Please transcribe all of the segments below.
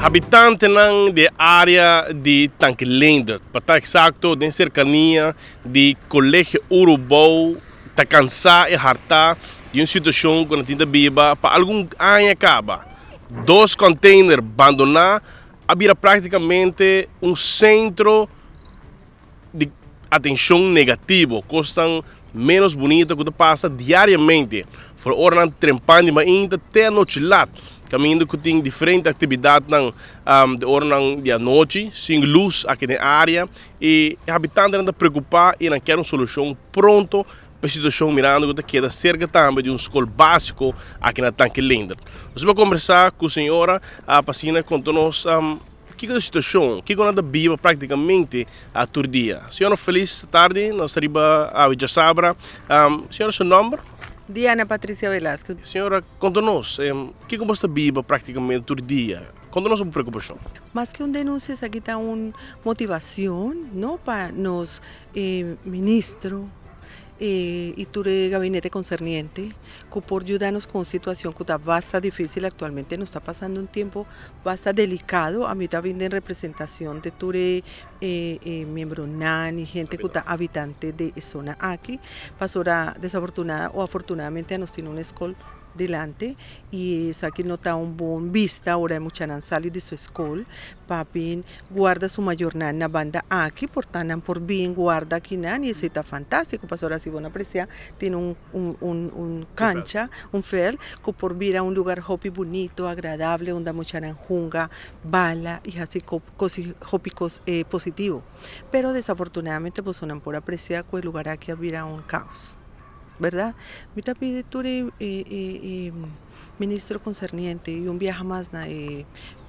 habitantes de área de Tanquilender, para estar exacto, de cercanía de Colegio Urubau, está cansado e hartar de uma situação quando tinta biba para algum ano acaba. Dois containers abandonados, havia praticamente um centro de atenção negativo, costam menos bonita que passa diariamente. For hora trempando, mas ainda até a noite lá. Caminhando que tem diferentes atividades de hora de noite, sem luz aqui na área. E os habitantes estão preocupados e não querem uma solução pronta para a situação mirando que queda cerca também de um escola básico aqui na Tanquilender. Nós vamos conversar com a senhora, a pasina, conta-nos que é a situação, que é a viva praticamente a todo dia. Senhora, feliz tarde, nós estamos a Villazabra. Senhora, seu nome? Diana Patricia Velázquez. Senhora, conta-nos, que você vive praticamente todo dia? Conta-nos uma preocupação. Más que denúncias, aquí está una motivación, ¿no? Para nos ministro y tu gabinete concerniente, que por ayudarnos con una situación que está bastante difícil actualmente, nos está pasando un tiempo bastante delicado. A mí también en representación de tu miembro NAN y gente que está habitante de zona aquí, pasó desafortunada o afortunadamente nos tiene una escuela delante y aquí nota un buen vista ahora de mucha sali de su escuela papin guarda su mayor na banda aquí portanan por bien guarda aquí nan y eso está fantástico pasó ahora si van a apreciar tiene un cancha un fel que por vir a un lugar hopi bonito agradable donde mucha junga bala y así hopicos positivo pero desafortunadamente pues son por apreciar que el lugar aquí había un caos, ¿verdad? Me pide tu ministro concerniente y un viaje más na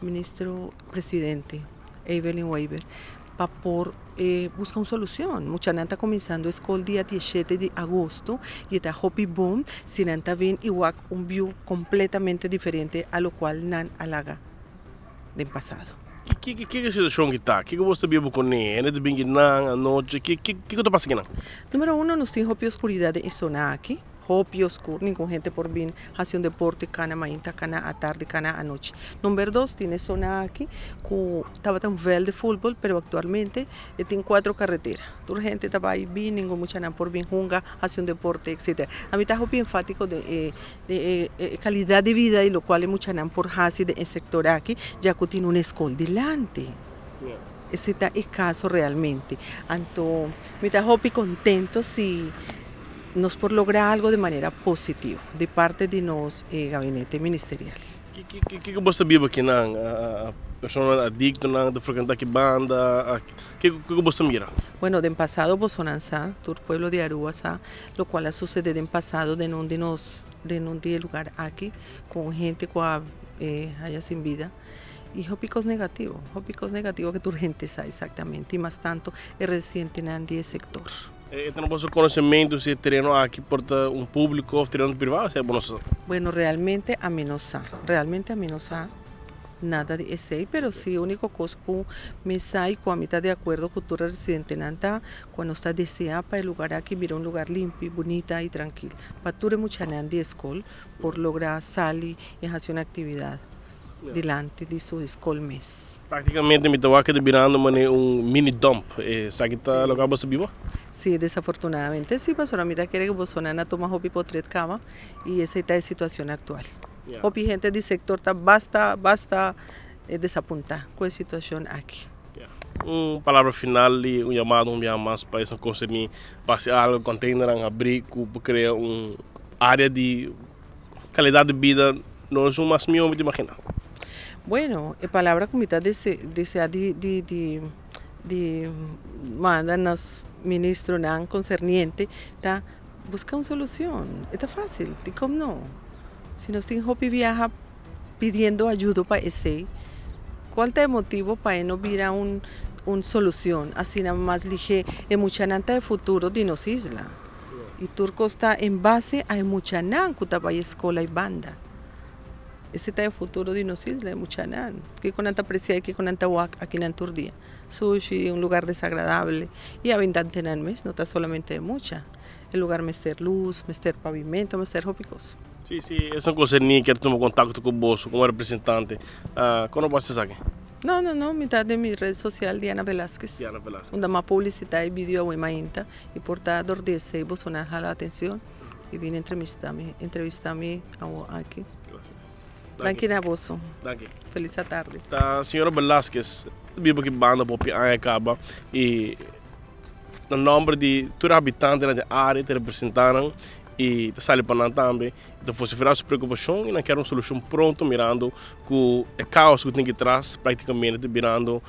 ministro presidente Evelyn Weber para por buscar una solución. Mucha nanta comenzando escola día 17 de agosto y está Hopi Boom, sin nanta bien igual un view completamente diferente a lo cual nan alaga del pasado. Que é a situação que está? Que você vive com ele? É de bem à noite? Que está passando aqui? Número uno, nos tiene Hopi oscuridad en zona aquí. Hopi oscuro, ningún gente por bien hace un deporte, cana mañana, cana a tarde, cana a noche. Número dos, tiene zona aquí, que estaba tan vel de fútbol, pero actualmente tiene 4 carreteras. Toda la gente estaba ahí bien, ningún mucha por bien junga, hace un deporte, etc. A mí está Hopi enfático de calidad de vida y lo cual es mucha por hasi de sector aquí, ya que tiene una escuela delante. Yeah. Ese está escaso realmente. Entonces, me está Hopi contento si nos por lograr algo de manera positiva de parte de nos gabinete ministerial. Que você vive aqui na pessoa adicta de frecuentar aqui banda? Que você mira? Bueno, de en pasado Bosonanza, tu pueblo de Aruasa, lo cual ha sucedido en pasado de un lugar aquí con gente que haya sin vida. Y hopicos negativos que tu gente sabe exactamente y más tanto es reciente en el sector. Então, você conhecimento se terreno aqui porta público ou terreno privado? Bueno, realmente a mí no sa nada de ese, pero sí único cosa que me sai con a mitad de acuerdo con tu residente nanta cuando está desea para el lugar aquí mira un lugar limpio, bonita y tranquilo. Para tu mucha de escuela por lograr salir y hacer una actividad. Delante de su escola mes. Praticamente me estava virando mini dump. Sabe que está local você vivo? Sí, desafortunadamente sí, pasó. A mí quiere que Bolsonaro toma hopi potret cama y esa es la situación actual. Yeah. Hopi gente del sector está basta desapuntada con la situación aquí. Yeah. Palavra final e chamado mais para essa concernir para algo container abrigo para criar área de qualidade de vida não é mais mío de imaginar. Bueno, palabra comité desea de mandar nos ministro nan concerniente ta busca una solución. Está fácil, ¿y cómo no? Si nos tiene Hopi viaja pidiendo ayuda para ese, ¿cuál es el motivo para no vir a una solución? Así nada más dije, en mucha nanta de futuro de nos isla. Y Turco está en base a mucha nan que está para escuela y banda. esse é o futuro de nós islas, mucha nan. Que con tanta presión, que con tanta wak aquí en Turdia. Sushi, un lugar desagradable. Y abundante en el mes, no está solamente de mucha. El lugar mester luz, mester pavimento, mester hópicos. Sim, sim, essa coisa nem quero tomar contato com você como representante. Quando você sabe? No, mitad de mi red social Diana Velázquez. Diana Velasquez. Donde más publicidad y video a mainta y portador de ese Bolsonaro la atención y vine a entrevistarme aquí. Danke na boso. Danke. Feliz tarde. A senhora Velasquez, vivo aqui banda popi acaba e no nome de todos os habitantes da área que representaram e está saindo para também. Então fosse virar sua preocupação e não quer uma solução pronta, mirando que o caos que tem que traz praticamente virando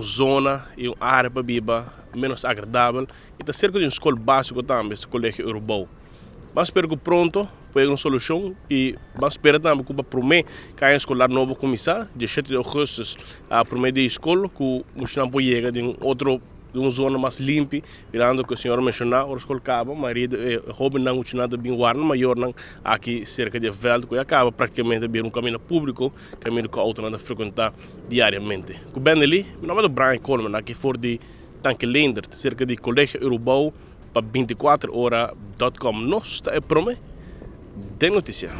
zona e uma área para viver menos agradável e está cerca de uma escola básica também, esse colégio urbano. Mas espero que pronto pegue uma solução e mas espero também que para mim que a escola nova começar, dia 7 de agosto, a primeira de escola que o não chega de uma zona mais limpa, virando que o senhor mencionou, a escola acaba, mas o jovem não tinha nada bem guardado, maior não aqui cerca de Veldo, que acaba praticamente de um caminho público, caminho que a outra anda frequentar diariamente. Com bem ali, meu nome é Brian Coleman, aqui for de Tankelender, cerca de Colégio Urubau, para 24horas.com. Nós está é promê de notícia.